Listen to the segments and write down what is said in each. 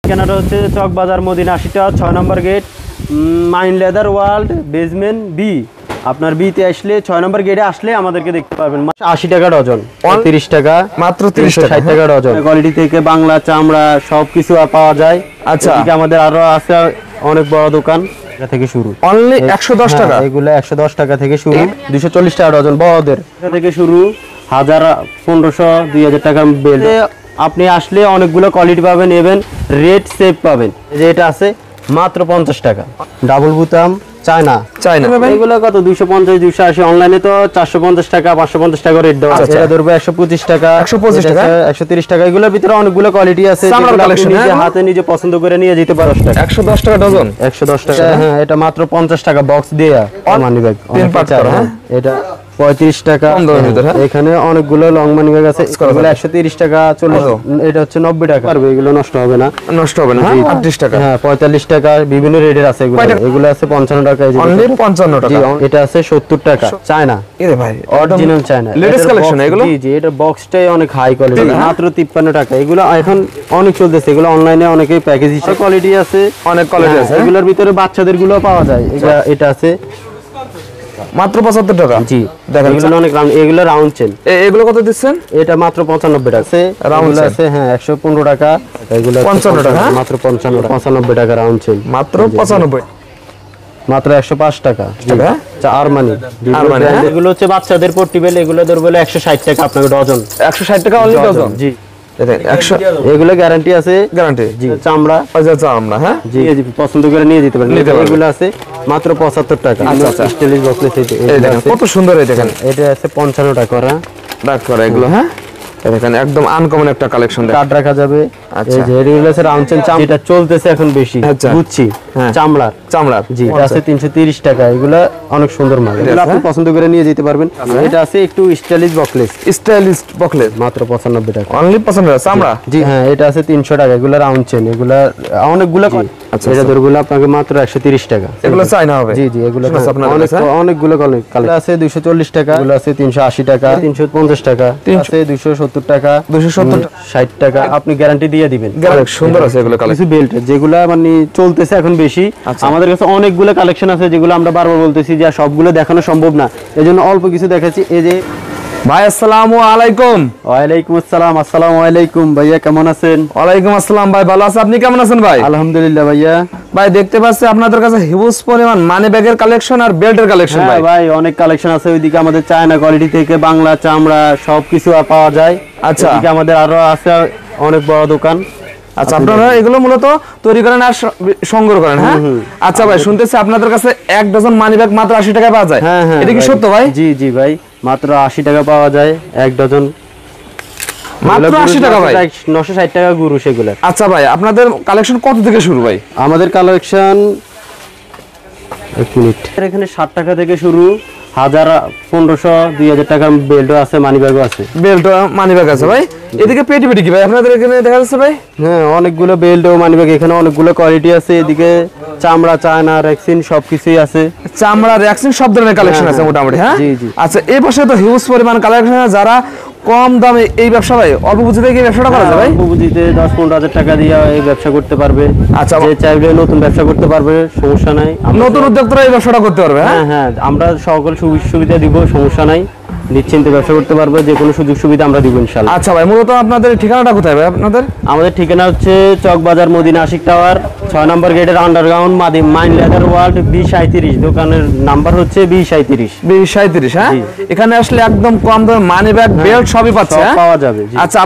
ঠিকানাটা হচ্ছে চক বাজার মদিনা ৮০ টাকা ৬ নম্বর gate, mine leather world basement B. আপনার বিতে আসলে ৬ নম্বর গেটে আসলে আমাদেরকে দেখতে পারবেন। ৮০ টাকা ডজন, ৩০ টাকা মাত্র ৩০ টাকা, ৬০ টাকা ডজন। কোয়ালিটি থেকে বাংলা চামড়া সবকিছু পাওয়া যায়। আচ্ছা, আমাদের আরো আছে অনেক বড় দোকান, এটা থেকে শুরু অনলি ১১০ টাকা। এগুলো ১১০ টাকা থেকে শুরু, ২৪০ টাকা ডজন বড়দের থেকে শুরু, ১০০০, ১৫০০, ২০০০ টাকা বেল। আপনি আসলে অনেকগুলো কোয়ালিটি পাবেন, নেবেন রেট সেভ পাবেন। এই যে এটা আছে মাত্র ৫০ টাকা, ডাবল বুতাম চায়না। এগুলো কত ২৫০, ২৮০, অনলাইনে তো ৪৫০ টাকা 550 টাকা রেট দেওয়া আছে। এটা ধরবে ১২৫ টাকা, ১৩০ টাকা। এগুলোর ভিতরে অনেকগুলো কোয়ালিটি আছে, নিজে হাতে নিজে পছন্দ করে নিয়ে যেতে পারো। ১১০ টাকা ডজন, ১১০ টাকা। হ্যাঁ, এটা মাত্র ৫০ টাকা বক্স দিয়ে মানি ব্যাগ। এটা ৩৫ টাকা। এখানে অনেকগুলো লং মানি ব্যাগ আছে, এগুলো ১৩০ টাকা ৪০। এটা হচ্ছে ৯০ টাকা। এগুলো নষ্ট হবে না, নষ্ট হবে না। ৩৮ টাকা, হ্যাঁ ৪৫ টাকা, বিভিন্ন রেটের আছে। এগুলো আছে ৫৫ টাকা, অনলি ৫৫ টাকা। এটা আছে ৭০ টাকা, চায়না। এরে ভাই, অরিজিনাল চায়না, লেটেস্ট কালেকশন এগুলো। জি জি, এটা বক্সটাই অনেক হাই কোয়ালিটি, মাত্র ৫৩ টাকা। এগুলো এখন অনেক চলতেছে, এগুলো অনলাইনে অনেকে প্যাকেজ হিসেবে কোয়ালিটি আছে, অনেক কোয়ালিটি আছে। এগুলোর ভিতরে বাচ্চাদের গুলো পাওয়া যায়। এটা আছে মাত্র ৭৫ টাকা। জি, দেখেন এগুলো অনেক রাউন্ড, এগুলো রাউন্ড চেন। এগুলো কত দিচ্ছেন? এটা মাত্র ৯৫ টাকা আছে। রাউন্ড আছে হ্যাঁ ১১৫ টাকা, এগুলো ৫৫ টাকা, মাত্র ৯৫ টাকা রাউন্ড চেন, মাত্র ৯৫, মাত্র ১০৫ টাকা। আরমানি, এগুলো হচ্ছে বাচ্চাদের পোর্টেবল, এগুলো ধরবে ১৬০ টাকা আপনাকে ডজন। ১৬০ টাকা অনলি ডজন। জি, এগুলো গ্যারান্টি আছে, গ্যারান্টি। জি, চামড়া, চামড়া। হ্যাঁ জি, পছন্দ করে নিয়ে যেতে পারেন। এগুলো আছে মাত্র ৭৫ টাকা। আচ্ছা, স্টাইলিশ বক্স। এই দেখেন কত সুন্দর। এই দেখেন এটা আছে ৫৫ টাকা করা এগুলো। হ্যাঁ, দেখেন একদম আনকমন একটা কালেকশন, কার্ড রাখা যাবে। আচ্ছা, এই যে এগুলো আছে রাউন্ড চেন, এটা চলতেছে এখন বেশি, বুঝছি। চামড়ার জি, এটা আছে ৩৩০ টাকা। এগুলো অনেক সুন্দর মাল, এগুলো আপনি পছন্দ করে নিয়ে যেতে পারবেন। এটা আছে একটু স্টাইলিশ বকলেস, মাত্র ৯৫ টাকা, অনলি ৯৫ টাকা। চামড়া জি, হ্যাঁ এটা আছে ৩০০ টাকা। এগুলো রাউন্ড চেন, এগুলো অনেকগুলো। আচ্ছা, এটা ধরগুলো আপনাকে মাত্র ১৩০ টাকা। এগুলো চাইনা হবে। জি জি, এগুলো অনেকগুলো কালার আছে। ২৪০ টাকা, এগুলো আছে ৩৮০ টাকা, ৩৫০ টাকা, আছে ২৭০ টাকা, ২৬০ টাকা। আপনি গ্যারান্টি দিয়ে দিবেন। সুন্দর আছে এগুলো কালেকশন। কিছু বেল্ট যেগুলো মানে চলতেছে এখন বেশি, আমাদের কাছে অনেকগুলো কালেকশন আছে, যেগুলো আমরা বারবার বলতেছি যে সবগুলো দেখানো সম্ভব না, এজন্য অল্প কিছু দেখাচ্ছি। এই যে ভাই, আসসালামু আলাইকুম। ওয়ালাইকুম আসসালাম। আসসালামু আলাইকুম ভাইয়া, কেমন আছেন? ওয়ালাইকুম আসসালাম ভাই, ভালো আছি। আপনি কেমন আছেন ভাই? আলহামদুলিল্লাহ ভাইয়া। ভাই, দেখতে পাচ্ছি আপনাদের কাছে হিউজ পরিমাণ মানি ব্যাগের কালেকশন আর বেল্টের কালেকশন। ভাই ভাই অনেক কালেকশন আছে। ওইদিকে আমাদের চায়না কোয়ালিটি থেকে বাংলা চামড়া সবকিছু পাওয়া যায়। আচ্ছা, ওইদিকে আমাদের আরো আছে অনেক বড় দোকান। আচ্ছা, আপনারা এগুলো মূলত তৈরি করেন আর সংগ্রহ করেন? হ্যাঁ। আচ্ছা ভাই, শুনতেছি আপনাদের কাছে ১ ডজন মানি ব্যাগ মাত্র ৮০ টাকায় পাওয়া যায়। হ্যাঁ হ্যাঁ, এটা কি সত্য ভাই? জি জি ভাই, মাত্র ৮০ টাকা পাওয়া যায় ১ ডজন, মাত্র ৮০ টাকা ভাই। ৯৬০ টাকা গুরু সেগুলো। আচ্ছা ভাই, আপনাদের কালেকশন কত থেকে শুরু ভাই? আমাদের কালেকশন ১ মিনিট, এখানে ৬০ টাকা থেকে শুরু, ১০০০, ১৫০০, ২০০০ টাকার বেল্টও আছে, মানি ব্যাগও আছে। বেল্ট মানি ব্যাগ আছে ভাই। এদিকে পেটি পেটি কি ভাই আপনাদের এখানে দেখা যাচ্ছে ভাই? হ্যাঁ, অনেকগুলো বেল্ট ও মানি ব্যাগ, এখানে অনেকগুলো কোয়ালিটি আছে। এদিকে চামড়া, চায়না, রেক্সিন সবকিছুই আছে। চামড়া, রেক্সিন সব ধরনের কালেকশন আছে মোটামুটি। হ্যাঁ জি জি। আচ্ছা, এই পাশে তো হিউজ পরিমাণ কালেকশন। যারা কম দামে এই ব্যবসা ভাই, অল্প পুঁজিতে কি ব্যবসাটা করা যায় ভাই? অল্প পুঁজিতে ১০-১৫ হাজার টাকা দিয়ে এই ব্যবসা করতে পারবে। আচ্ছা, যে চাইলে নতুন ব্যবসা করতে পারবে, সমস্যা নাই। নতুন উদ্যোক্তারা এই ব্যবসাটা করতে পারবে। হ্যাঁ হ্যাঁ, আমরা সকল সুবিধা দিব, সমস্যা নাই। নিশ্চিন্তে ব্যবসা করতে পারবে, যে কোনো সুযোগ সুবিধা আমরা দিব ইনশাআল্লাহ। আচ্ছা ভাই, মূলত আপনাদের ঠিকানাটা কোথায় ভাই? আমাদের ঠিকানা হচ্ছে চক বাজার মদিনা ৮০ টাওয়ার, ৬ নম্বর গেটের underground mine leather world B37। দোকানের নাম্বার হচ্ছে B37। হ্যাঁ, এখানে আসলে একদম কম দামে মানি ব্যাগ, বেল্ট সবই পাওয়া যাবে। আচ্ছা,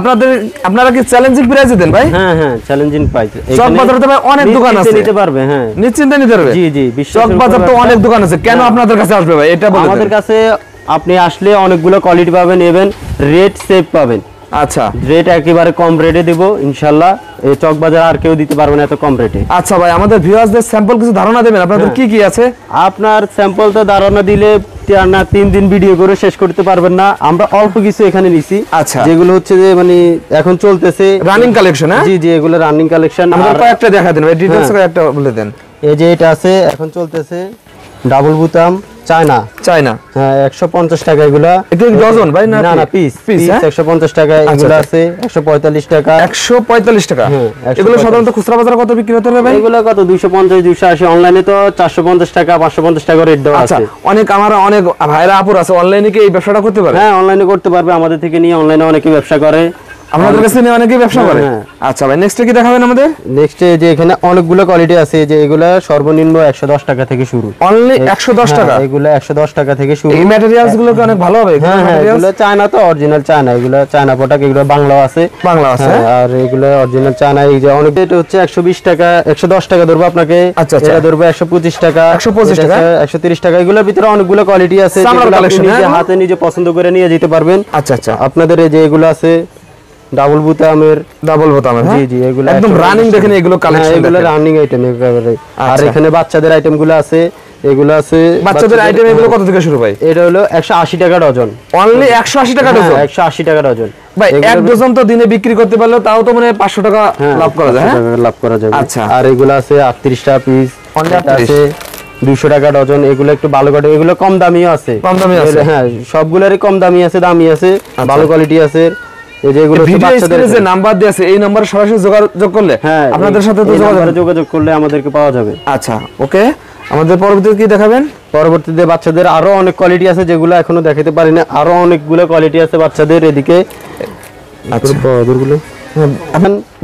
আপনারা কি চ্যালেঞ্জিং প্রাইসে দেন ভাই? হ্যাঁ হ্যাঁ, চ্যালেঞ্জিং প্রাইসে। চক বাজারে তো ভাই অনেক দোকান আছে, নিতে পারবে। হ্যাঁ, নিশ্চিন্তে নিতে পারবে। জি জি, চক বাজার তো অনেক দোকান আছে, কেন আপনাদের কাছে আসবে ভাই এটা বলেন। আমাদের কাছে আপনি আসলে অনেকগুলো কোয়ালিটি পাবেন, নেবেন রেট সেভ পাবেন। আচ্ছা, রেট একেবারে কম রেটে দিব ইনশাআল্লাহ। এই চক বাজার আর কেউ দিতে পারবে না এত কম রেটে। আচ্ছা ভাই, আমাদের ভিউয়ারদের স্যাম্পল কিছু ধারণা দেবেন আপনাদের কি কি আছে? আপনার স্যাম্পল তো ধারণা দিলে ৩ দিন ভিডিও করে শেষ করতে পারবেন না। আমরা অল্প কিছু এখানে নিছি। আচ্ছা, যেগুলো হচ্ছে যে মানে এখন চলতেছে রানিং কালেকশন। হ্যাঁ জি জি, এগুলো রানিং কালেকশন। আমাদের কয়েকটা দেখা দেন ভাই, ডিটেইলস করে একটা বলে দেন। এই যে এটা আছে এখন চলতেছে, ডাবল বুতাম চায়না চায়না, হ্যাঁ 150 টাকা এগুলা। এটা ডজন ভাই না? না পিস 150 টাকা এগুলো আছে 145 টাকা। 145 টাকা। এগুলো সাধারণত খুচরা বাজারে কত বিক্রি হতে হবে ভাই? এগুলো কত 250 280, অনলাইনে তো 450 টাকা 550 টাকা রেট দেওয়া আছে। অনেক আমার অনেক ভাইরা আপুর আছে অনলাইনে কি এই ব্যবসাটা করতে পারে? হ্যাঁ অনলাইনে করতে পারবে, আমাদের থেকে নিয়ে অনলাইনে অনেকে ব্যবসা করে, আপনাদের কাছে নিয়ে অনেকেই ব্যবসা করে। আচ্ছা ভাই নেক্সট কি দেখাবেন আমাদের? নেক্সট যে এখানে অনেকগুলো কোয়ালিটি আছে, যে এগুলা সর্বনিম্ন 110 টাকা থেকে শুরু। অনলি 110 টাকা? এগুলা 110 টাকা থেকে শুরু। এই ম্যাটেরিয়ালস গুলো কি অনেক ভালো হবে? হ্যাঁ এগুলো চায়না, তো অরিজিনাল চায়না, এগুলো চায়না প্রোডাক্ট, এগুলো বাংলাও আছে। আর এগুলো অরিজিনাল চায়না। এই যে অনেক এটা হচ্ছে 120 টাকা 110 টাকা ধরবো আপনাকে। এটা ধরবো 125 টাকা 125 টাকা 130 টাকা। এগুলোর ভিতরে অনেকগুলো কোয়ালিটি আছে, যেগুলো আপনি নিজে হাতে নিজে পছন্দ করে নিয়ে যেতে পারবেন। আচ্ছা আচ্ছা। আপনাদের এই যে এগুলো আছে ডাবল বোতামের, জি জি এগুলো একদম রানিং, দেখেন এগুলো কালেকশন, এগুলো রানিং আইটেম একেবারে। আর এখানে বাচ্চাদের আইটেমগুলো আছে, এগুলো আছে বাচ্চাদের আইটেম। এগুলো কত থেকে শুরু ভাই? এটা হলো 180 টাকা ডজন। অনলি 180 টাকা ডজন? 180 টাকা ডজন ভাই। এক ডজন তো দিনে বিক্রি করতে পারলে তাও তো মানে 500 টাকা লাভ করা যায়। লাভ করা যাবে। আচ্ছা। আর এগুলো আছে 38 টাকা পিস, আছে 200 টাকা ডজন। এগুলো একটু ভালো কোয়ালিটি, এগুলো কম দামিও আছে। কম দামি আছে? হ্যাঁ সবগুলোরই কম দামি আছে, দামি আছে, ভালো কোয়ালিটি আছে। এই যে এগুলো বাচ্চাদের যে নাম্বার দেয়া আছে, এই নম্বরে সরাসরি যোগাযোগ করলে আপনাদের সাথে তো যোগাযোগ করলে আমাদেরকে পাওয়া যাবে। আচ্ছা ওকে। আমাদের পরবর্তীতে কি দেখাবেন? পরবর্তীতে বাচ্চাদের আরো অনেক কোয়ালিটি আছে, যেগুলো এখনো দেখাতে পারি না। আরো অনেকগুলো কোয়ালিটি আছে বাচ্চাদের এদিকে। আচ্ছা বড়দেরগুলো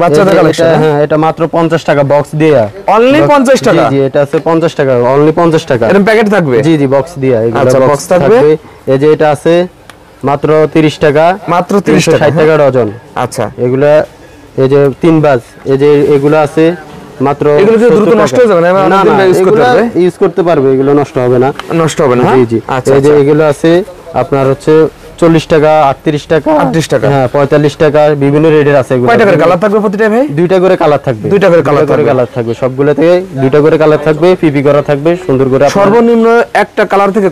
বাচ্চাদের কালেকশন। হ্যাঁ এটা মাত্র 50 টাকা বক্স দিয়ে। অনলি 50 টাকা? জি এটা আছে 50 টাকা, অনলি 50 টাকা। এরকম প্যাকেট থাকবে? জি জি বক্স দিয়ে। আচ্ছা বক্স থাকবে। এই যে এটা আছে মাত্র 30 টাকা, মাত্র 30 টাকা, 60 টাকা ডজন। আচ্ছা এগুলা এই যে 3 বাজ, এই যে এগুলো আছে মাত্র। এগুলো কি দ্রুত নষ্ট হয়ে যাবে না? ইউজ করতে পারবে, এগুলো নষ্ট হবে না। নষ্ট হবে না? জি জি। এই যে এগুলো আছে আপনার হচ্ছে 40 টাকা 38 টাকা 38 টাকা, হ্যাঁ 45 টাকা, বিভিন্ন রেটের আছে এগুলো। কয়টা করে কালার থাকবে প্রতিটা ভাই? দুইটা করে কালার থাকবে। দুইটা করে কালার থাকবে সবগুলোতে, দুইটা করে কালার থাকবে, পিপি করা থাকবে সুন্দর করে। সর্বনিম্ন একটা কালার থেকে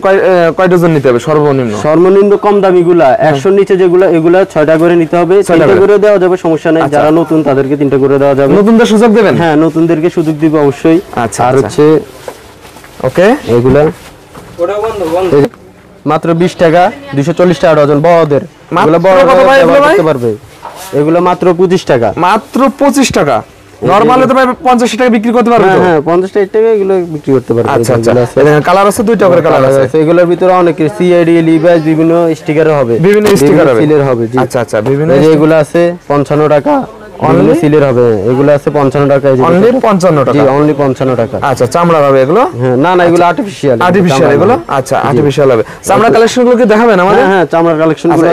কয় ডজন নিতে হবে সর্বনিম্ন? সর্বনিম্ন কম দামিগুলা 100 নিচে যেগুলো, এগুলা 6টা করে নিতে হবে। 6টা করে দেওয়া যাবে, সমস্যা নাই। যারা নতুন তাদেরকে 3টা করে দেওয়া যাবে। নতুনদের সুযোগ দেবেন? হ্যাঁ নতুনদেরকে সুযোগ দিব অবশ্যই। আচ্ছা। আর হচ্ছে ওকে এগুলা মাত্র 20 টাকা 240 টাকা ডজন বড়দের। এগুলো বড় করতে পারবে। এগুলো মাত্র 25 টাকা। মাত্র 25 টাকা? নরমালি তো ভাই 50 টাকা বিক্রি করতে পারবে তো? হ্যাঁ 50 টাকা এগুলো বিক্রি করতে পারবে। আচ্ছা আচ্ছা। এখানে কালার আছে, দুইটা করে কালার আছে। এগুলোর ভিতরে অনেক সিআইডি লিভাইস বিভিন্ন স্টিকার হবে, বিভিন্ন স্টিকার হবে, সিলের হবে। জি আচ্ছা আচ্ছা। বিভিন্ন এগুলো আছে 55 টাকা, অনলি সিলের হবে। এগুলো আছে 55 টাকা। অনলি 55 টাকা? জি অনলি 55 টাকা। আচ্ছা চামড়া হবে এগুলো? হ্যাঁ না না এগুলো আর্টিফিশিয়াল এগুলো। আচ্ছা আর্টিফিশিয়াল হবে। চামড়া কালেকশন গুলো কি দেখাবেন আমাদের? হ্যাঁ চামড়া কালেকশন গুলো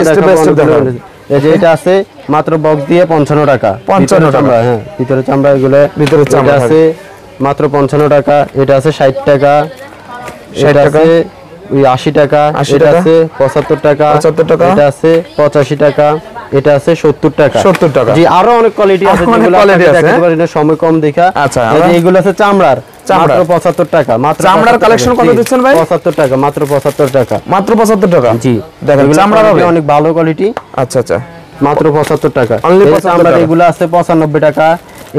দেখাবো। এই যে এটা আছে মাত্র বক্স দিয়ে 55 টাকা। 55 টাকা? হ্যাঁ ভিতরে চামড়া, এগুলো ভিতরে চামড়া আছে মাত্র 55 টাকা। এটা আছে 60 টাকা, 60 টাকা, 80 টাকা, এটা আছে 75 টাকা, 75 টাকা, এটা আছে 85 টাকা, এটা আছে 70 টাকা। 70 টাকা? জি আরো অনেক কোয়ালিটি আছে, যেগুলো দেখাতে পারি না, সময় কম দেখা। আচ্ছা এগুলো আছে চামড়ার, মাত্র 75 টাকা। মাত্র চামড়ার কালেকশন কত দিচ্ছেন ভাই? 75 টাকা, মাত্র 75 টাকা। মাত্র 75 টাকা? জি দেখেন চামড়ার হবে অনেক ভালো কোয়ালিটি। আচ্ছা আচ্ছা। মাত্র 75 টাকা। অনলি 75 টাকা। এগুলো আছে 95 টাকা,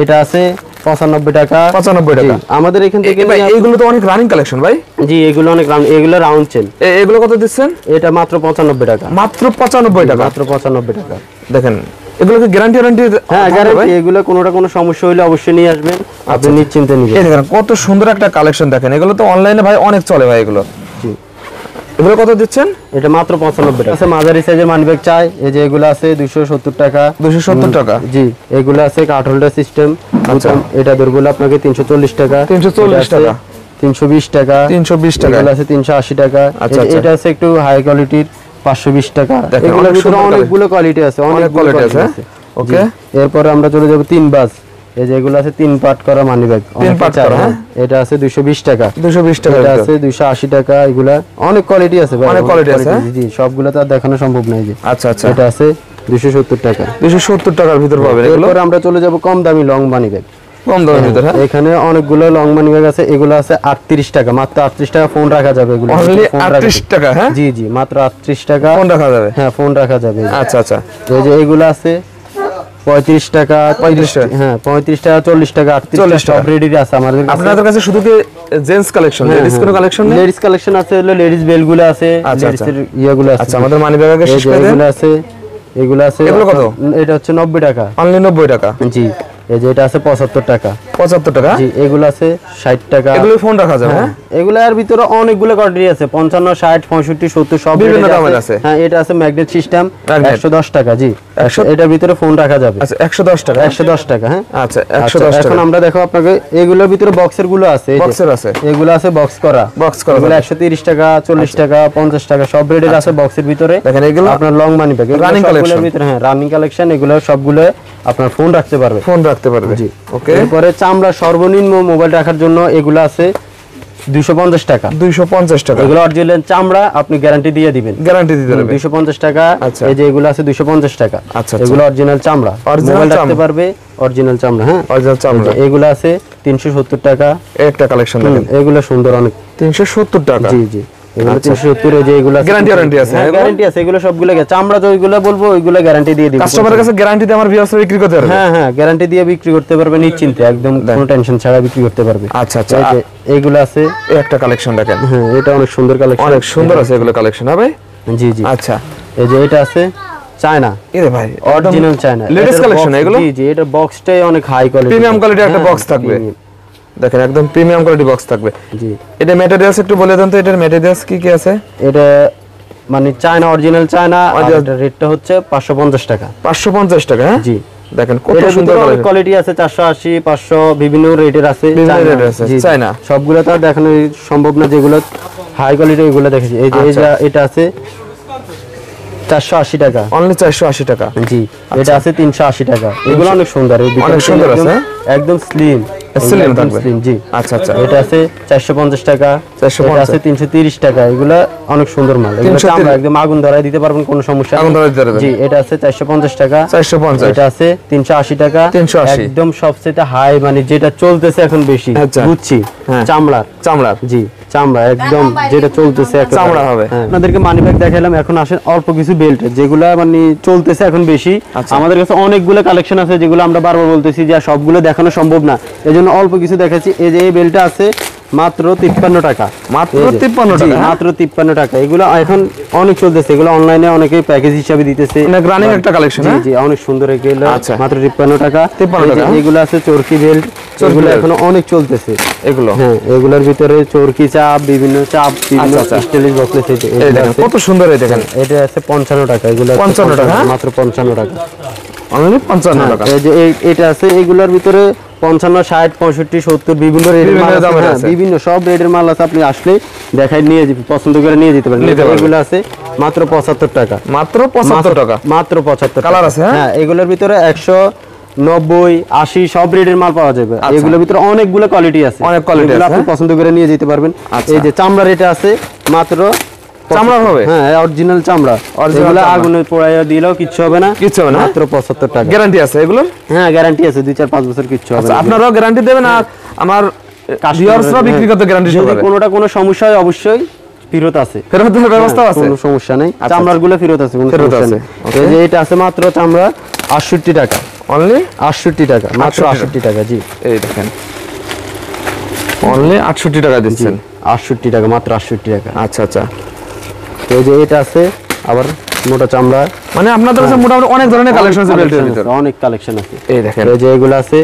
এটা আছে 95 টাকা। 95 টাকা? আমাদের এখান থেকে এইগুলো তো অনেক রানিং কালেকশন ভাই। জি এগুলো অনেক এগুলো রাউন্ড চেন। এগুলো কত দিচ্ছেন? এটা মাত্র 95 টাকা। মাত্র 95 টাকা? মাত্র 95 টাকা। দেখেন এগুলো কি গ্যারান্টি? হ্যাঁ গ্যারান্টি। এগুলো কোনো সমস্যা হলে অবশ্যই নিয়ে আসবেন, আপনি নিশ্চিন্তে নিবেন। এই দেখেন কত সুন্দর একটা কালেকশন। দেখেন এগুলো তো অনলাইনে ভাই অনেক চলে ভাই এগুলো। জি এগুলো কত দিচ্ছেন? এটা মাত্র 95 টাকা। আছে মাঝারি সাইজের মানিব্যাগ চাই, এই যে এগুলো আছে 270 টাকা। 270 টাকা? জি এগুলো আছে কার্ড হোল্ডার সিস্টেম। আচ্ছা এটা ধরবো আপনাকে 340 টাকা। 340 টাকা? 320 টাকা। 320 টাকা? এগুলো আছে 380 টাকা। আচ্ছা এটা আছে একটু হাই কোয়ালিটির 520 টাকা। এগুলোর ভিতরে অনেকগুলো কোয়ালিটি আছে, অনেক কোয়ালিটি আছে। ওকে এরপর আমরা চলে যাব 3 বাস। এই যে এগুলো আছে 3 পার্ট করা মানিব্যাগ। 3 পার্ট করা? এটা আছে 220 টাকা। 220 টাকা? এটা আছে 280 টাকা। এগুলা অনেক কোয়ালিটি আছে ভাই, অনেক কোয়ালিটি আছে। জি সবগুলো তো আর দেখানো সম্ভব নয়। যে আচ্ছা আচ্ছা। এটা আছে 270 টাকা। 270 টাকার ভিতর পাবেন এগুলো। এরপর আমরা চলে যাব কম দামি লং মানিব্যাগ। কম দামের ভিতর? হ্যাঁ এখানে অনেকগুলো লং মানিব্যাগ আছে। এগুলো আছে 38 টাকা, মাত্র 38 টাকা। ফোন রাখা যাবে এগুলো। অনলি 38 টাকা? হ্যাঁ জি জি মাত্র 38 টাকা। ফোন রাখা যাবে? হ্যাঁ ফোন রাখা যাবে। আচ্ছা আচ্ছা। এই যে এগুলো আছে 35 টাকা, 35 টাকা। হ্যাঁ 35 টাকা, 40 টাকা, 38 টাকা, সব রেডি আছে আমাদের কাছে। আপনাদের কাছে শুধু কি জেন্টস কালেকশন, লেডিস কোনো কালেকশন নেই? লেডিস কালেকশন আছে, হলো লেডিস বেলগুলো আছে, আচ্ছা, লেডিস এর ইয়াগুলো আছে। আচ্ছা, আমাদের মানি ব্যাগে শেষ করে দেন। এগুলো আছে, এগুলো আছে। এগুলো কত? এটা হচ্ছে 90 টাকা। অনলি 90 টাকা। জি, এই যে এটা আছে 75 টাকা। 75 টাকা। জি, এগুলো আছে 60 টাকা। এগুলো ফোন রাখা যাবে। হ্যাঁ, এগুলোর ভিতরে অনেকগুলো কোয়ালিটি আছে, 55, 60, 65, 70 সব বিভিন্ন রেটে দামের আছে। হ্যাঁ, এটা আছে ম্যাগনেট সিস্টেম, ম্যাগনেট। 110 টাকা। জি, এটার ভিতরে ফোন রাখা যাবে। আচ্ছা, 110 টাকা। 110 টাকা। হ্যাঁ, আচ্ছা, 110 টাকা। এখন আমরা দেখো আপনাকে এগুলোর ভিতরে বক্সের গুলো আছে, এই যে বক্সের আছে। এগুলো আছে বক্স করা। বক্স করা। এগুলো 130 টাকা, 40 টাকা, 50 টাকা সব রেটের আছে বক্সের ভিতরে। দেখেন এগুলো আপনার long money bag, running collection ভিতরে। হ্যাঁ, রানিং কালেকশন, এগুলো সবগুলো আপনার ফোন রাখতে পারবে। ফোন রাখতে পারবে। জি, ওকে। এরপরে চামড়া সর্বনিম্ন মোবাইল রাখার জন্য এগুলো আছে 250 টাকা। 250 টাকা। এগুলো অরিজিনাল চামড়া, আপনি গ্যারান্টি দিয়ে দিবেন। গ্যারান্টি দিতে হবে। 250 টাকা। আচ্ছা। এই যে এগুলো আছে 250 টাকা। আচ্ছা, এগুলো অরিজিনাল চামড়া, মোবাইল রাখতে পারবে, অরিজিনাল চামড়া। হ্যাঁ, অরিজিনাল চামড়া। এগুলো আছে 370 টাকা। একটা কালেকশন দেখেন, এগুলো সুন্দর অনেক। 370 টাকা। জি জি, এগুলো 370। এই যে এগুলো গ্যারান্টি ওয়ারেন্টি আছে। হ্যাঁ, গ্যারান্টি আছে। এগুলো সবগুলো চামড়া, তো ওইগুলো বলবো, ওইগুলো গ্যারান্টি দিয়ে দিবেন। কাস্টমারের কাছে গ্যারান্টি দিয়ে আমার ভিউয়ার্স বিক্রি করতে পারবে। হ্যাঁ হ্যাঁ, গ্যারান্টি দিয়ে বিক্রি করতে পারবে নিশ্চিন্তে, একদম কোনো টেনশন ছাড়া বিক্রি করতে পারবে। আচ্ছা আচ্ছা, এই যে এইগুলো আছে। এই একটা কালেকশন দেখেন। হ্যাঁ, এটা অনেক সুন্দর কালেকশন, অনেক সুন্দর আছে এগুলো কালেকশন। হ্যাঁ ভাই। জি জি। আচ্ছা, এই যে এটা আছে চায়না, এরে ভাই অরিজিনাল চায়না, লেটেস্ট কালেকশন এগুলো। জি জি, এটা বক্সটাই অনেক হাই কোয়ালিটি, প্রিমিয়াম কোয়ালিটির একটা বক্স থাকবে। দেখেন একদম প্রিমিয়াম কোয়ালিটি বক্স থাকবে। জি, এটা ম্যাটেরিয়ালস একটু বলে দেন তো, এটার ম্যাটেরিয়ালস কি কি আছে? এটা মানে চায়না, অরিজিনাল চায়না। এটার রেটটা হচ্ছে 550 টাকা। 550 টাকা। হ্যাঁ, জি, দেখেন কত এটা সুন্দর সুন্দর কোয়ালিটি আছে, 480, 500 বিভিন্ন রেটের আছে। বিভিন্ন রেটের আছে চায়না। সবগুলো তো দেখানো সম্ভব না, যেগুলো হাই কোয়ালিটি ওইগুলো দেখেছি। এই যে এটা আছে 480 টাকা। অনলি 480 টাকা। জি, এটা আছে 380 টাকা। এগুলো অনেক সুন্দর, অনেক সুন্দর আছে, একদম স্লিম স্লিম থাকবে। জি, আচ্ছা আচ্ছা, এটা আছে 450 টাকা। 450 এটা আছে 330 টাকা। এগুলো অনেক সুন্দর মাল, এগুলো 330 আমরা একদম আগুন ধরায় দিতে পারবেন, কোনো সমস্যা নেই। আগুন ধরায় দিতে পারবেন। জি, এটা আছে 450 টাকা। 450। এটা আছে 380 টাকা। 380 একদম সবচেয়ে হাই, মানে যেটা চলতেছে এখন বেশি, আচ্ছা। বুঝছি, হ্যাঁ। চামড়ার। জি, চামড়া একদম যেটা চলতেছে এখন চামড়া হবে। হ্যাঁ, আপনাদেরকে মানি ব্যাগ দেখালাম। এখন আসেন অল্প কিছু বেল্ট, যেগুলা মানে চলতেছে এখন বেশি। আমাদের কাছে অনেকগুলো কালেকশন আছে, যেগুলো আমরা বারবার বলতেছি যে সবগুলো দেখানো সম্ভব না, এজন্য অল্প কিছু দেখাচ্ছি। এই যে এই বেল্টটা আছে মাত্র 53 টাকা। মাত্র 53 টাকা। মাত্র 53 টাকা। এগুলো এখন অনেক চলতেছে, এগুলো অনলাইনে অনেকে প্যাকেজ হিসাবে দিতেছে। অনেক রানিং একটা কালেকশন। জি জি, অনেক সুন্দর এগুলো। আচ্ছা, মাত্র 53 টাকা। 53 টাকা। এগুলো আছে চরকি বেল্ট, এগুলো এখন অনেক চলতেছে এগুলো। হ্যাঁ, এগুলোর ভিতরে চরকি চাপ, বিভিন্ন চাপ, বিভিন্ন স্টাইলিশ বক্স। এই দেখেন কত সুন্দর, এই দেখেন। এটা আছে 55 টাকা। এগুলো 55 টাকা। মাত্র 55 টাকা। অনলি 55 টাকা। এই যে এটা আছে, এগুলোর ভিতরে 55, 60, 65, 70 বিভিন্ন রেটের মাল আছে। বিভিন্ন সব রেটের মাল আছে, আপনি আসলে দেখাই নিয়ে পছন্দ করে নিয়ে যেতে পারেন। এগুলো আছে মাত্র 75 টাকা। মাত্র 75 টাকা। মাত্র 75 কালার আছে। হ্যাঁ, এগুলোর ভিতরে 190, 80 সব রেটের মাল পাওয়া যাবে। এগুলোর ভিতরে অনেকগুলো কোয়ালিটি আছে, অনেক কোয়ালিটি আছে, আপনি পছন্দ করে নিয়ে যেতে পারবেন। এই যে চামড়া রেটে আছে মাত্র চামড়া হবে। হ্যাঁ, অরিজিনাল চামড়া। এগুলো আগুনে পোড়াইয়া দিলেও কিচ্ছু হবে না, কিচ্ছু হবে না। মাত্র 75 টাকা। গ্যারান্টি আছে এগুলো? হ্যাঁ, গ্যারান্টি আছে 2-4-5 বছর কিচ্ছু হবে না। আপনারাও গ্যারান্টি দেবেন, আর আমার ভিউয়ার্সরা বিক্রি করতে গ্যারান্টি যদি পাবে। কোনোটা কোনো সমস্যা হয় অবশ্যই ফেরত আছে, ফেরতের ব্যবস্থা আছে, কোনো সমস্যা নেই। চামড়ার গুলো ফেরত আছে, কোনো ফেরত সমস্যা আছে। নেই। এই যে এটা আছে মাত্র চামড়া 68 টাকা। অনলি 68 টাকা, মাত্র 68 টাকা। জি, এই দেখেন অনলি 68 টাকা দিচ্ছেন। 68 টাকা, মাত্র 68 টাকা। আচ্ছা আচ্ছা, এই যে এটা আছে আবার মোটা চামড়া। মানে আপনাদের কাছে মোটামুটি অনেক ধরনের কালেকশন আছে বেল্টের ভিতরে, অনেক কালেকশন আছে। এই দেখেন। এই যে এগুলো আছে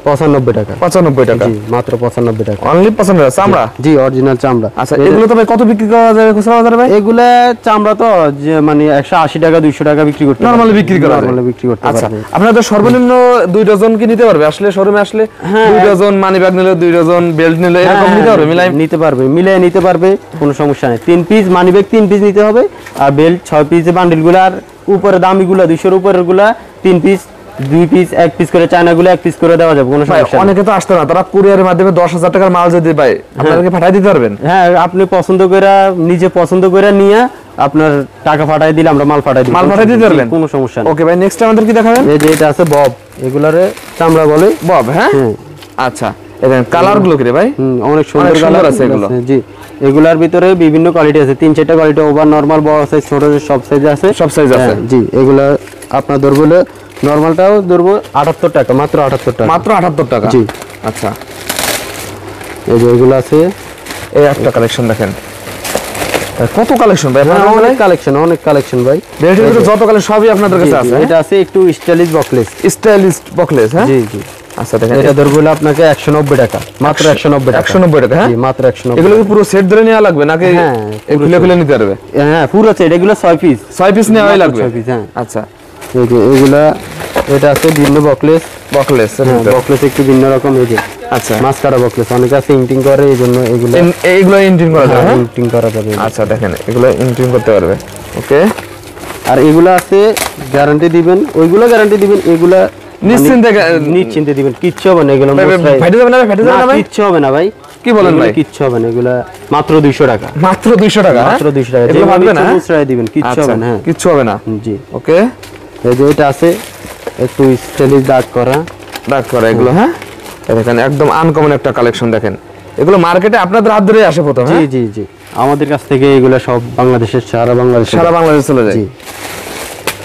95 টাকা। 95 টাকা। জি, মাত্র 95 টাকা। অনলি 95 টাকা চামড়া। জি, অরিজিনাল চামড়া। আচ্ছা, এগুলো তো ভাই কত বিক্রি করা যাবে খুচরা বাজারে ভাই? এগুলা চামড়া তো যে মানে 180 টাকা 200 টাকা বিক্রি করতে নরমালি বিক্রি করা যায়। নরমালি বিক্রি করতে আচ্ছা, পারবে। আপনাদের সর্বনিম্ন 2 ডজন কি নিতে পারবে? আসলে শোরুমে আসলে 2 ডজন মানি ব্যাগ নিলে, 2 ডজন বেল্ট নিলে এরকম নিতে পারবে? মিলাই নিতে পারবে, মিলাই নিতে পারবে, কোনো সমস্যা নেই। 3 পিস মানি ব্যাগ 3 পিস নিতে হবে, আর বেল্ট 6 পিস বান্ডেলগুলো, আর উপরে দামিগুলো 200 এর উপরেরগুলো 3 পিস, 2 পিস, 1 পিস করে চায়নাগুলো 1 পিস করে দেওয়া যাবে, কোনো সমস্যা নেই। অনেকে তো আসতে না, তারা কুরিয়ারের মাধ্যমে 10,000 টাকার মাল যদি পায় আপনাদেরকে পাঠিয়ে দিতে পারবেন? হ্যাঁ, আপনি পছন্দ করে, নিজে পছন্দ করে নিয়ে আপনার টাকা পাঠিয়ে দিলে আমরা মাল পাঠিয়ে দিই, মাল পাঠিয়ে দিতে পারবেন, কোনো সমস্যা নেই। ওকে ভাই, নেক্সট আমাদের কি দেখাবেন? এই যে এটা আছে বব, এগুলারে চামড়া বলে বব। হ্যাঁ, আচ্ছা, দেখেন কালার গুলো কি রে ভাই? অনেক সুন্দর কালার আছে এগুলো। জি, এগুলার ভিতরে বিভিন্ন কোয়ালিটি আছে, 3-4টা কোয়ালিটি, ওভার, নরমাল, বড় সাইজ, ছোট সাইজ, সব সাইজ আছে, সব সাইজ আছে। জি, এগুলা আপনাদের বলে নরমালটাও ধরবো 78 টাকা, মাত্র 78 টাকা। মাত্র 78 টাকা। জি। আচ্ছা, এই যে এগুলো আছে, এই একটা কালেকশন দেখেন, কত কালেকশন ভাই? অনেক কালেকশন ভাই। এর ভিতরে যত কালেকশন সবই আপনাদের কাছে আছে। এটা আছে একটু স্টাইলিশ বকলেস। স্টাইলিশ বকলেস, হ্যাঁ জি জি। আচ্ছা দেখেন, এটা ধরবো আপনাকে 190 টাকা, মাত্র 190 টাকা। 190 টাকা, হ্যাঁ জি, মাত্র 190। এগুলো কি পুরো সেট ধরে নেওয়া লাগবে নাকি খুলে খুলে নিতে পারবে? হ্যাঁ, পুরো সেট। এগুলো 6 পিস, 6 পিস নেওয়াই লাগবে। 6 পিস, হ্যাঁ। আচ্ছা, এই যে এগুলা, এটা আছে ভিন্ন বকলেস। বকলেস, বকলেস একটু ভিন্ন রকম। এই যে আচ্ছা, মাস্কারা বকলেস, অনেকে আছে ইন্টিং করে, এইজন্য এগুলো এইগুলো ইন্টিং করা যাবে, হ্যাঁ ইন্টিং করা যাবে। আচ্ছা দেখেন, এগুলো ইন্টিং করতে পারবে। ওকে, আর এগুলো আছে গ্যারান্টি দিবেন, ওইগুলো গ্যারান্টি দিবেন, এগুলা নিশ্চিন্তে দিবেন, কিচ্ছু হবে না। এগুলো ফেটে যাবে না? ফেটে যাবে না ভাই? কিচ্ছু হবে না ভাই। কি বলেন ভাই? কিচ্ছু হবে না। এগুলা মাত্র 200 টাকা। মাত্র 200 টাকা? মাত্র 200 টাকা। এগুলো ভাববে না? মুসরাই দিবেন, কিচ্ছু হবে না। হ্যাঁ, কিচ্ছু হবে না। জি। ওকে, এই যে এটা আছে একটু স্টাইলিশ দাগ করা। এগুলো, হ্যাঁ দেখেন একদম আনকমন একটা কালেকশন। দেখেন এগুলো মার্কেটে আপনাদের হাত ধরে আসে প্রথম? জি জি জি, আমাদের কাছ থেকে এগুলো সব বাংলাদেশের, সারা বাংলাদেশ চলে যায়। জি।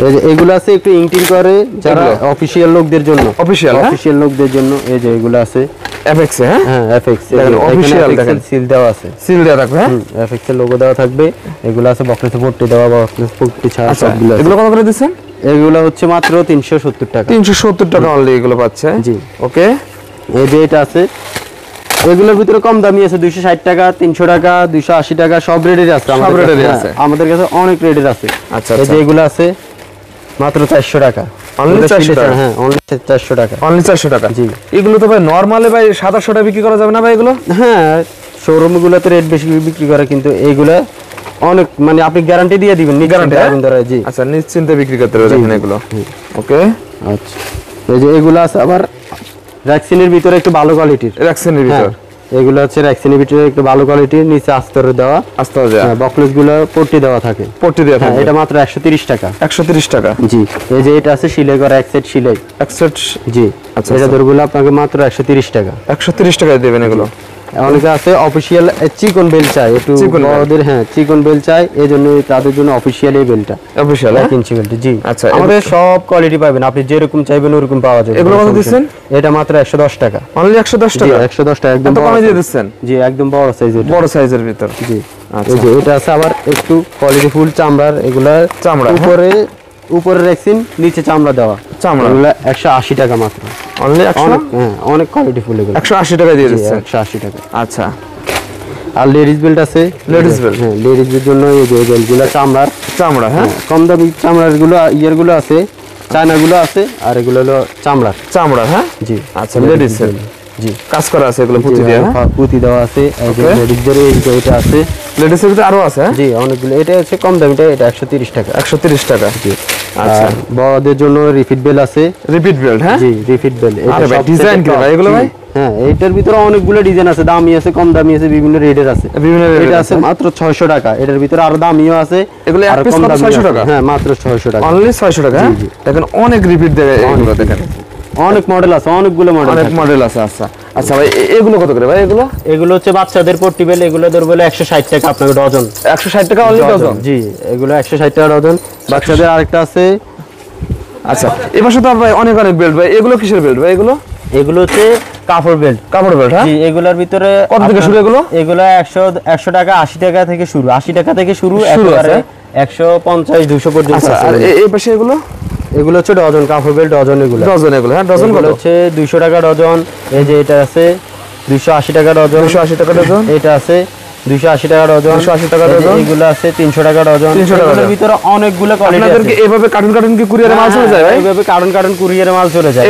এই যে এগুলো আছে একটু ইন্টিং করে, যারা অফিশিয়াল লোকদের জন্য, অফিশিয়াল লোকদের জন্য। এই যে এগুলো আছে এফএক্স, হ্যাঁ হ্যাঁ এফএক্স, অফিশিয়াল। দেখেন সিল দেওয়া আছে, সিল দেওয়া থাকবে, হ্যাঁ এফএক্স এর লোগো দেওয়া থাকবে। এগুলো আছে বকলেসে পট্টি দেওয়া, বকলেস পট্টি ছাড়া সবগুলো আছে। এগুলো কত করে দিচ্ছেন? এগুলো হচ্ছে মাত্র 370 টাকা। 370 টাকা অনলি এগুলো পাচ্ছে। জি। ওকে, এই যে এটা আছে, এগুলোর ভিতরে কম দামি আছে, 260 টাকা, 300 টাকা, 280 টাকা, সব রেটের আছে। আমাদের কাছে অনেক রেটের আছে। আচ্ছা, এই যে এগুলো আছে মাত্র 400 টাকা। অনলি 400 টাকা? হ্যাঁ, অনলি 400 টাকা। অনলি 400 টাকা? জি। এগুলো তো ভাই নরমালি ভাই 700 টাকা বিক্রি করা যাবে না ভাই এগুলো? হ্যাঁ, শোরুম গুলোতে রেট বেশি বিক্রি করে, কিন্তু এইগুলা অনেক, মানে আপনি গ্যারান্টি দিয়ে দিবেন, গ্যারান্টি ধরে। জি। আচ্ছা, নিশ্চিন্তে বিক্রি করতে পারবেন দেখেন এগুলো। ওকে, আচ্ছা। এই যে এগুলো আছে আবার র্যাক্সিনের ভিতরে একটু ভালো কোয়ালিটির। র্যাক্সিনের ভিতর এগুলো হচ্ছে র্যাক্সিনের ভিতরে একটু ভালো কোয়ালিটির, নিচে আস্তরে দেওয়া, বকলেস গুলো পট্টি দেওয়া থাকে, পট্টি দেওয়া থাকে। এটা মাত্র 130 টাকা। 130 টাকা? জি। এই যে এটা আছে সেলাই করা, এক সেট সেলাই, এক সেট। জি। আচ্ছা, এটা ধরগুলো আপনাকে মাত্র 130 টাকা। 130 টাকায় দেবেন এগুলো? অনেকে আছে অফিশিয়াল চিকন বেল চাই, একটু বড়দের, হ্যাঁ চিকন বেল চাই, এইজন্য তাদের জন্য অফিশিয়াল এই বেলটা, অফিশিয়াল 1 ইঞ্চি বেলটা। জি। আচ্ছা, আমাদের সব কোয়ালিটি পাবেন, আপনি যেরকম চাইবেন ওরকম পাওয়া যাবে। এগুলো কত দিচ্ছেন? এটা মাত্র 110 টাকা। অনলি 110 টাকা? 110 টাকা, একদম কমে দিয়ে দিচ্ছেন? জি, একদম বড় সাইজের, বড় সাইজের ভিতর। জি। আচ্ছা, এই যে এটা আছে আবার একটু কোয়ালিটি ফুল চামড়ার, এগুলা চামড়া, উপরে রেক্সিন, নিচে চামড়া দেওয়া, চামড়া। এগুলা 180 টাকা মাত্র। অনলি 100? হ্যাঁ, অনেক কোয়ালিটি ফুল এগুলো। 180 টাকা দিয়ে দিচ্ছেন? 180 টাকা। আচ্ছা। আর লেডিস বেল্ট আছে, লেডিস বেল্ট? হ্যাঁ, লেডিসদের জন্য এই যে বেল্টগুলো চামড়ার, চামড়া, হ্যাঁ কম দামি চামড়ার গুলো, গুলো আছে, চায়না গুলো আছে, আর এগুলো হলো চামড়ার। চামড়া, হ্যাঁ জি। আচ্ছা, লেডিস বেল্ট। জি, কাজ করা আছে এগুলো, পুঁতি দেওয়া, হ্যাঁ পুঁতি দেওয়া আছে। এই যে লেডিসদের এটা আছে, লেডিসের ভিতরে আরো আছে? জি, অনেকগুলো। এটা হচ্ছে কম দামিটা, এটা 130 টাকা। 130 টাকা? জি। আচ্ছা, বড়দের জন্য রিপিট বেল আছে। রিপিট বেল্ট, হ্যাঁ জি, রিপিট বেল। এটা সব ডিজাইন কি ভাই এগুলো ভাই? হ্যাঁ, এটার ভিতরে অনেকগুলো ডিজাইন আছে, দামি আছে, কম দামি আছে, বিভিন্ন রেটের আছে। এটা আছে মাত্র 600 টাকা। এটার ভিতরে আরো দামিও আছে। এগুলো এক পিস কত? 600 টাকা? হ্যাঁ, মাত্র 600 টাকা। অনলি 600 টাকা? দেখেন অনেক রিপিট দেয় এগুলো, দেখেন অনেক মডেল আছে, অনেকগুলো মডেল, অনেক মডেল আছে। আচ্ছা আচ্ছা ভাই, এগুলো কত করে ভাই? এগুলো হচ্ছে বাচ্চাদের পট্টি বেল, এগুলো ধরবো 160 টাকা আপনাকে ডজন। 160 টাকা অনলি ডজন? জি, এগুলো 160 টাকা ডজন। বাচ্চাদের আরেকটা আছে। আচ্ছা, এবার সাথে ভাই অনেক বেল্ট ভাই, এগুলো কিসের বেল্ট ভাই? এগুলো হচ্ছে কাপড় বেল্ট। কাপড় বেল্ট, হ্যাঁ। জি, এগুলোর ভিতরে কত থেকে শুরু? এগুলো 100 টাকা, 80 টাকা থেকে শুরু, 80 টাকা থেকে শুরু, একেবারে 150 200 পর্যন্ত আছে। আর এই পাশে এগুলো হচ্ছে ডজন, কাপড় বেল্ট ডজন। এগুলো, হ্যাঁ ডজন কত? হচ্ছে 200 টাকা ডজন। এই যে এটা আছে 280 টাকা ডজন। 280 টাকা ডজন? এটা আছে 280 টাকা ডজন। 280 টাকা ডজন? এগুলো আছে 300 টাকা ডজন। 300 টাকার ভিতরে অনেকগুলো কোয়ালিটি আছে। আপনাদেরকে এভাবে কার্টুন কি কুরিয়ারে মাল চলে যায় ভাই? এইভাবে কার্টুন কুরিয়ারে মাল চলে যায়।